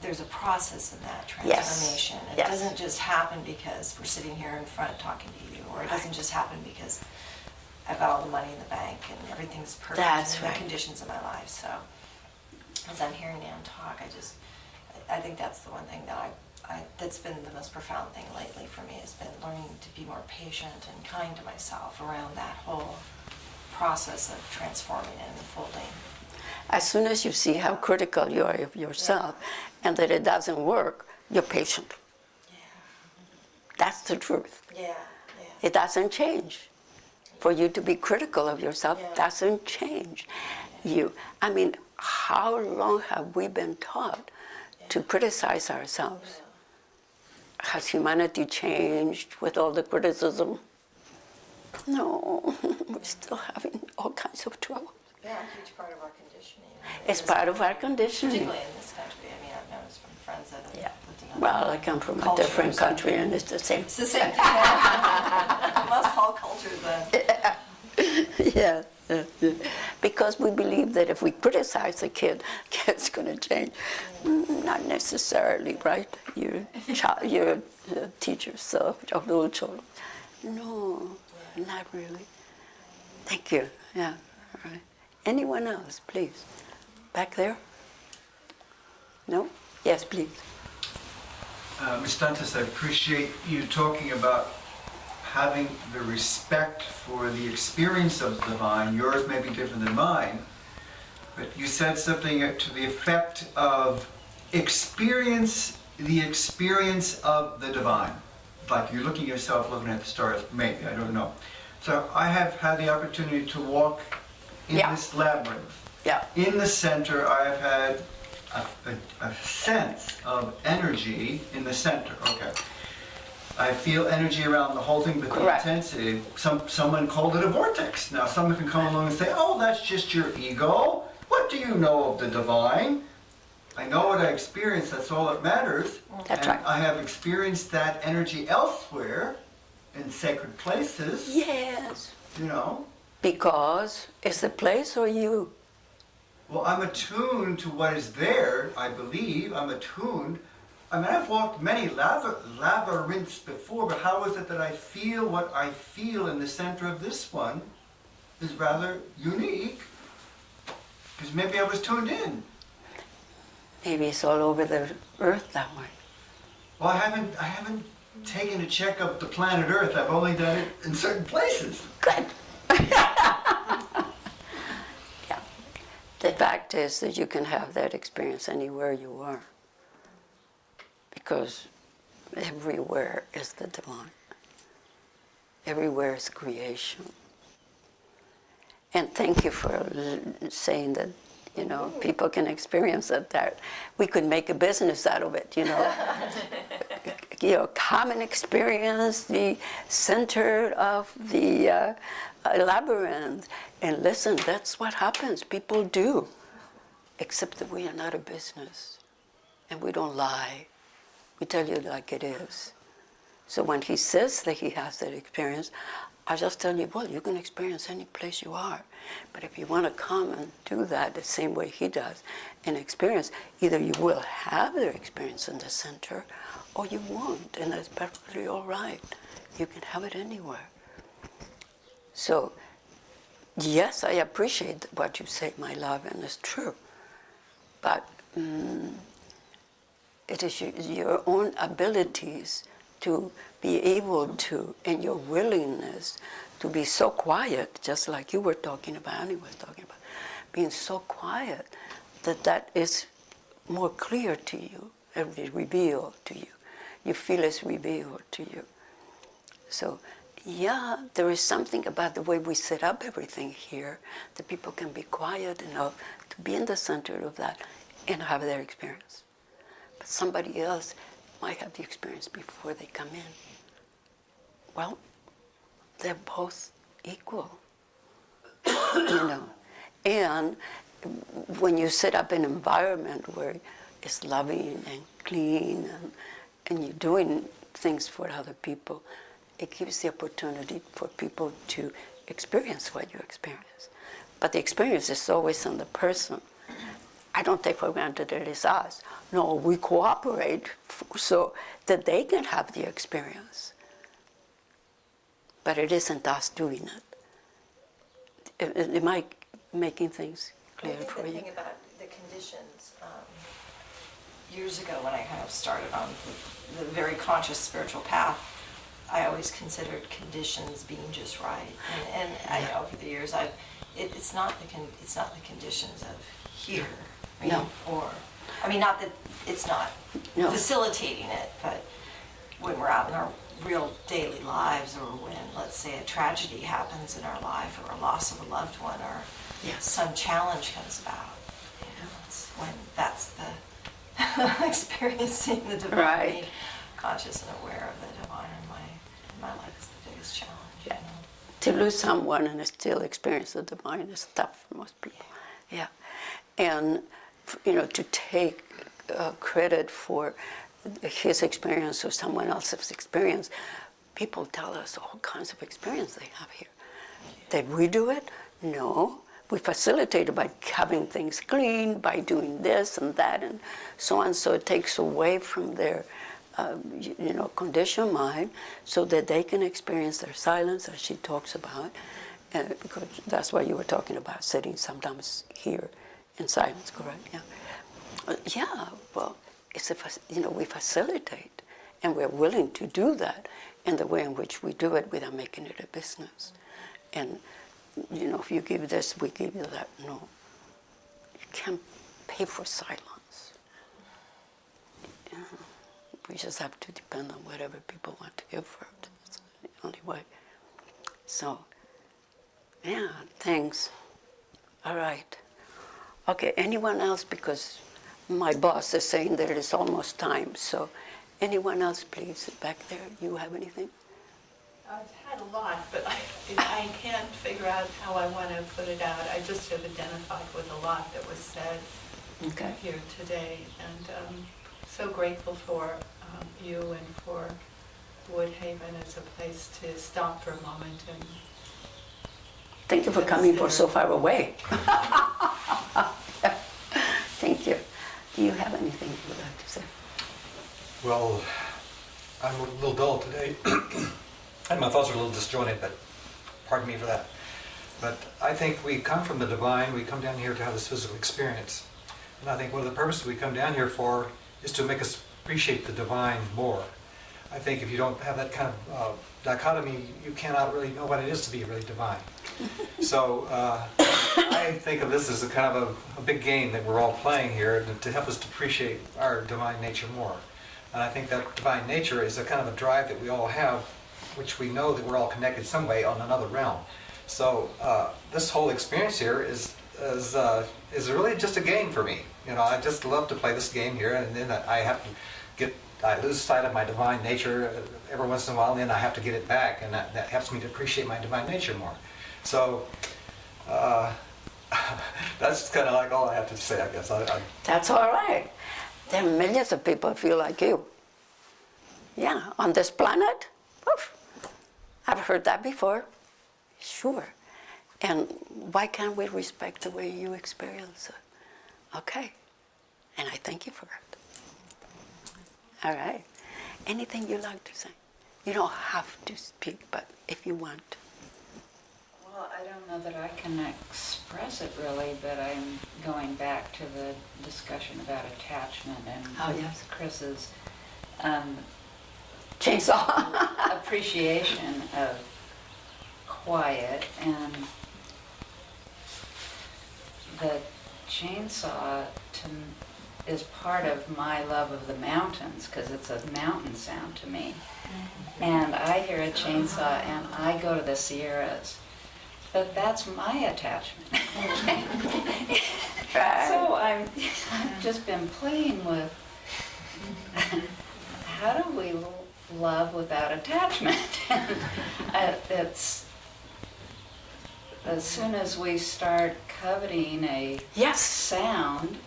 There's a process in that Yes. transformation. It Yes. doesn't just happen because we're sitting here in front talking to you, or it doesn't just happen because I've got all the money in the bank and everything's perfect That's in right. the conditions of my life. So as I'm hearing Ann talk, I think that's the one thing that that's been the most profound thing lately for me, has been learning to be more patient and kind to myself around that whole process of transforming and unfolding. As soon as you see how critical you are of yourself and that it doesn't work, you're patient. Yeah, That's the truth. yeah, It doesn't change. For you to be critical of yourself Yeah. doesn't change you. I mean, how long have we been taught to criticize ourselves? Has humanity changed with all the criticism? No, we're still having all kinds of trouble. Yeah, a huge part of our conditioning. It's part of our conditioning. Particularly in this country. I mean, I've noticed from friends that have Yeah. lived in other Well, I come from a cultures. different country and it's the same. It's the same thing. Most all cultures then. Yeah, yeah, yeah. Because we believe that if we criticize the kid's going to change. Not necessarily, right? You're a teacher, so of little children. No, not really. Thank you. Yeah, all right. Anyone else, please? Back there? No? Yes, please. Ms. Dantes, I appreciate you talking about having the respect for the experience of the divine. Yours may be different than mine, but you said something to the effect of the experience of the divine. Like you're looking at yourself looking at the stars, maybe, I don't know. So I have had the opportunity to walk in Yeah. this labyrinth. Yeah. In the center, I have had a sense of energy in the center. Okay. I feel energy around the whole thing, but the Correct. intensity, someone called it a vortex. Now, someone can come along and say, oh, that's just your ego. What do you know of the divine? I know what I experienced, that's all that matters. That's And right. I have experienced that energy elsewhere in sacred places, Yes. you know. Because it's the place or you? Well, I'm attuned to what is there, I believe. I'm attuned. I mean, I've walked many labyrinths before, but how is it that I feel what I feel in the center of this one is rather unique? Because maybe I was tuned in. Maybe it's all over the earth that way. Well, I haven't taken a check of the planet Earth. I've only done it in certain places. Good. Yeah. The fact is that you can have that experience anywhere you are. Because everywhere is the divine. Everywhere is creation. And thank you for saying that, you know, people can experience it, that we could make a business out of it, you know. You know, common experience, the center of the labyrinth. And listen, that's what happens. People do. Except that we are not a business. And we don't lie. We tell you like it is. So when he says that he has that experience, I just tell you, well, you can experience any place you are. But if you want to come and do that the same way he does and experience, either you will have their experience in the center or you won't, and that's perfectly all right. You can have it anywhere. So, yes, I appreciate what you say, my love, and it's true. But it is your own abilities to be able to, and your willingness to be so quiet, just like you were talking about, Annie was talking about, being so quiet that is more clear to you, revealed to you. You feel it's revealed to you. So, yeah, there is something about the way we set up everything here that people can be quiet enough to be in the center of that and have their experience. But somebody else might have the experience before they come in. Well, they're both equal, And when you set up an environment where it's loving and clean and you're doing things for other people, it gives the opportunity for people to experience what you experience. But the experience is always on the person. I don't take for granted that it is us. No, we cooperate so that they can have the experience. But it isn't us doing it. Am I making things clear for you? I think the thing about the conditions, years ago when I kind of started on the very conscious spiritual path, I always considered conditions being just right. And I know over the years, it's not the conditions of here. Right? No. Not that it's not facilitating it, but when we're out in our real daily lives, or when, let's say, a tragedy happens in our life, or a loss of a loved one, or some challenge comes about, it's when that's the experiencing the divine, Right. being conscious and aware of the divine in my life is the biggest challenge. Yeah. To lose someone and still experience the divine is tough for most people. Yeah. And, to take credit for his experience or someone else's experience, people tell us all kinds of experience they have here. Did we do it? No. We facilitate it by having things clean, by doing this and that and so on. So it takes away from their, conditioned mind so that they can experience their silence, as she talks about. Because that's why you were talking about sitting sometimes here in silence, correct? Yeah. Well, we facilitate, and we're willing to do that in the way in which we do it without making it a business. And, if you give this, we give you that. No. You can't pay for silence. We just have to depend on whatever people want to give for it. That's the only way. So, thanks. All right. Okay, anyone else? Because my boss is saying that it is almost time. So, anyone else, please, back there? You have anything? I've had a lot, but I can't figure out how I want to put it out. I just have identified with a lot that was said here today, and so grateful for you and for Woodhaven as a place to stop for a moment and thank you for coming from so far away. Thank you. Do you have anything you would like to say? Well, I'm a little dull today, and my thoughts are a little disjointed, but pardon me for that. But I think we come from the divine, we come down here to have this physical experience. And I think one of the purposes we come down here for is to make us appreciate the divine more. I think if you don't have that kind of dichotomy, you cannot really know what it is to be really divine. So I think of this as a kind of a big game that we're all playing here to help us to appreciate our divine nature more. And I think that divine nature is a kind of a drive that we all have, which we know that we're all connected some way on another realm. So this whole experience here is really just a game for me. I just love to play this game here, and then I lose sight of my divine nature every once in a while, and then I have to get it back, and that helps me to appreciate my divine nature more. So that's kind of like all I have to say, I guess. That's all right. There are millions of people who feel like you. Yeah, on this planet. Oof. I've heard that before. Sure. And why can't we respect the way you experience it? Okay. And I thank you for it. All right. Anything you like to say? You don't have to speak, but if you want to. Well, I don't know that I can express it really, but I'm going back to the discussion about attachment and Oh, yes. Chris's Chainsaw. appreciation of quiet, and the chainsaw is part of my love of the mountains, because it's a mountain sound to me. And I hear a chainsaw and I go to the Sierras. But that's my attachment. So I've just been playing with how do we love without attachment? And it's as soon as we start coveting a sound,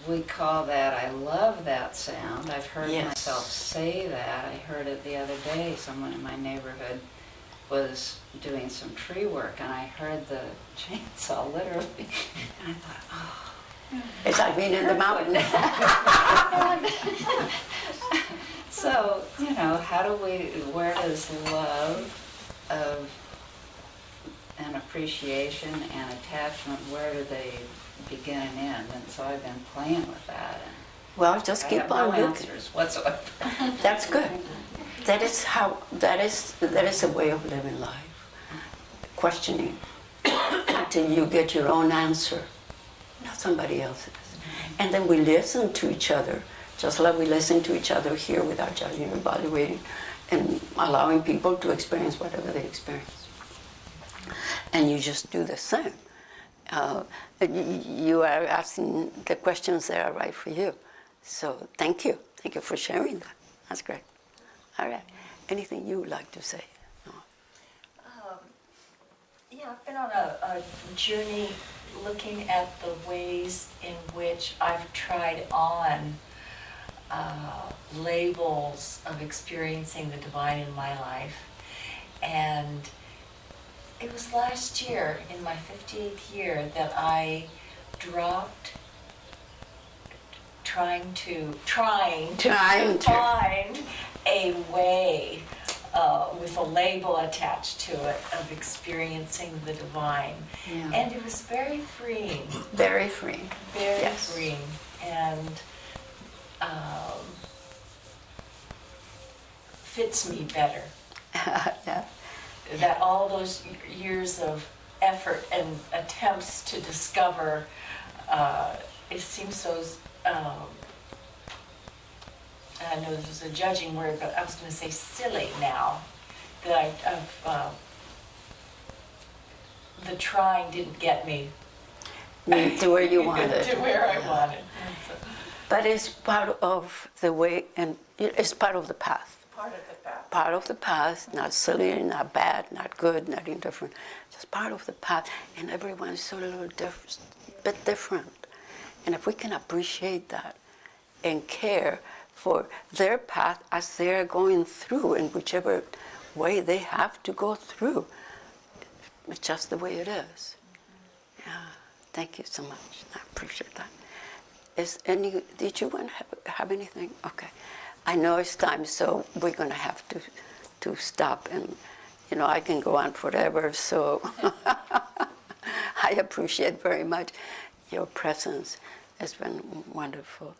we call that, I love that sound. I've heard myself say that. I heard it the other day. Someone in my neighborhood was doing some tree work, and I heard the chainsaw literally. And I thought, oh. It's like being in the mountain. So, where does love of and appreciation and attachment, where do they begin and end? And so I've been playing with that. And Well, just keep on I have no looking. answers whatsoever. That's good. That is a way of living life. Questioning until you get your own answer, not somebody else's. And then we listen to each other, just like we listen to each other here without judging or evaluating, and allowing people to experience whatever they experience. And you just do the same. You are asking the questions that are right for you. So thank you. Thank you for sharing that. That's great. All right. Anything you would like to say? No. Yeah, I've been on a journey looking at the ways in which I've tried on labels of experiencing the divine in my life. And it was last year, in my 58th year, that I dropped trying to find a way with a label attached to it of experiencing the divine. Yeah. And it was very freeing. Very freeing. Very Yes. freeing. And fits me better. Yeah. That all those years of effort and attempts to discover, it seems so, I know this is a judging word, but I was going to say silly now, that the trying didn't get me To where you wanted. to where I wanted. But it's part of the way, and it's part of the path. Part of the path. Part of the path, not silly, not bad, not good, not indifferent. Just part of the path, and everyone's so a little bit different. And if we can appreciate that and care for their path as they're going through, in whichever way they have to go through, it's just the way it is. Yeah, thank you so much. I appreciate that. Did you want to have anything? Okay. I know it's time, so we're going to have to stop. And, I can go on forever, so I appreciate very much your presence. It's been wonderful.